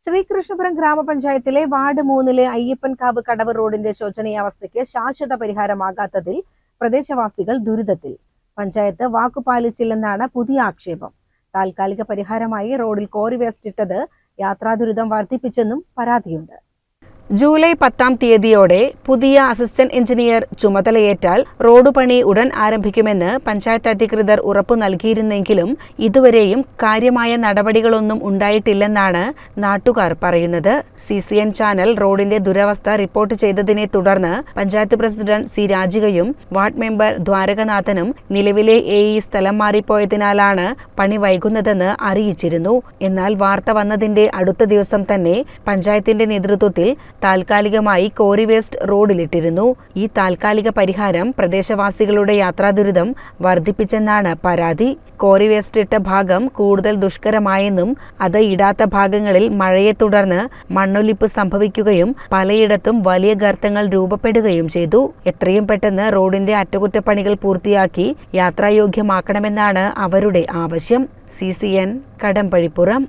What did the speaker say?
ശ്രീകൃഷ്ണപുരം ഗ്രാമപഞ്ചായത്തിലെ വാർഡ് 3 അയ്യപ്പൻകാവ് കടവ് റോഡിന്റെ ശോചനീയാവസ്ഥയ്ക്ക് ശാശ്വത പരിഹാരമാകാത്തതിൽ പ്രദേശവാസികൾ ദുരിതത്തിൽ. പഞ്ചായത്ത് വാക്കുപാലിച്ചില്ലെന്നാണ് പുതിയ ആക്ഷേപം. താൽക്കാലിക പരിഹാരമായി റോഡിൽ കോറി വേസ്റ്റ് ഇട്ടത് യാത്രാദുരിതം വർദ്ധിപ്പിച്ചെന്നും പരാതിയുണ്ട്. ജൂലൈ 10-ാം തീയതിയോടെ പുതിയ അസിസ്റ്റന്റ് എഞ്ചിനീയർ ചുമതലയേറ്റാൽ റോഡ് പണി ഉടൻ ആരംഭിക്കുമെന്ന് പഞ്ചായത്ത് അധികൃതർ ഉറപ്പു നൽകിയിരുന്നെങ്കിലും ഇതുവരെയും കാര്യമായ നടപടികളൊന്നും ഉണ്ടായിട്ടില്ലെന്നാണ് നാട്ടുകാർ പറയുന്നത്. CCN ചാനൽ റോഡിന്റെ ദുരവസ്ഥ റിപ്പോർട്ട് ചെയ്തതിനെ തുടർന്ന് പഞ്ചായത്ത് പ്രസിഡന്റ് സി രാജികയും വാർഡ് മെമ്പർ ദ്വാരകനാഥനും നിലവിലെ AE സ്ഥലം മാറിപ്പോയതിനാലാണ് പണി വൈകുന്നതെന്ന് അറിയിച്ചിരുന്നു. എന്നാൽ വാർത്ത വന്നതിന്റെ അടുത്ത ദിവസം തന്നെ പഞ്ചായത്തിന്റെ നേതൃത്വത്തിൽ താൽക്കാലികമായി കോറി വേസ്റ്റ് റോഡിലിട്ടിരുന്നു. ഈ താൽക്കാലിക പരിഹാരം പ്രദേശവാസികളുടെ യാത്രാദുരിതം വർദ്ധിപ്പിച്ചെന്നാണ് പരാതി. കോറി വേസ്റ്റ് ഇട്ട ഭാഗം കൂടുതൽ ദുഷ്കരമായെന്നും അത് ഇടാത്ത ഭാഗങ്ങളിൽ മഴയെ തുടർന്ന് മണ്ണൊലിപ്പ് സംഭവിക്കുകയും പലയിടത്തും വലിയ ഗർത്തങ്ങൾ രൂപപ്പെടുകയും ചെയ്തു. എത്രയും പെട്ടെന്ന് റോഡിന്റെ അറ്റകുറ്റപ്പണികൾ പൂർത്തിയാക്കി യാത്രായോഗ്യമാക്കണമെന്നാണ് അവരുടെ ആവശ്യം. CCN കടമ്പഴിപ്പുറം.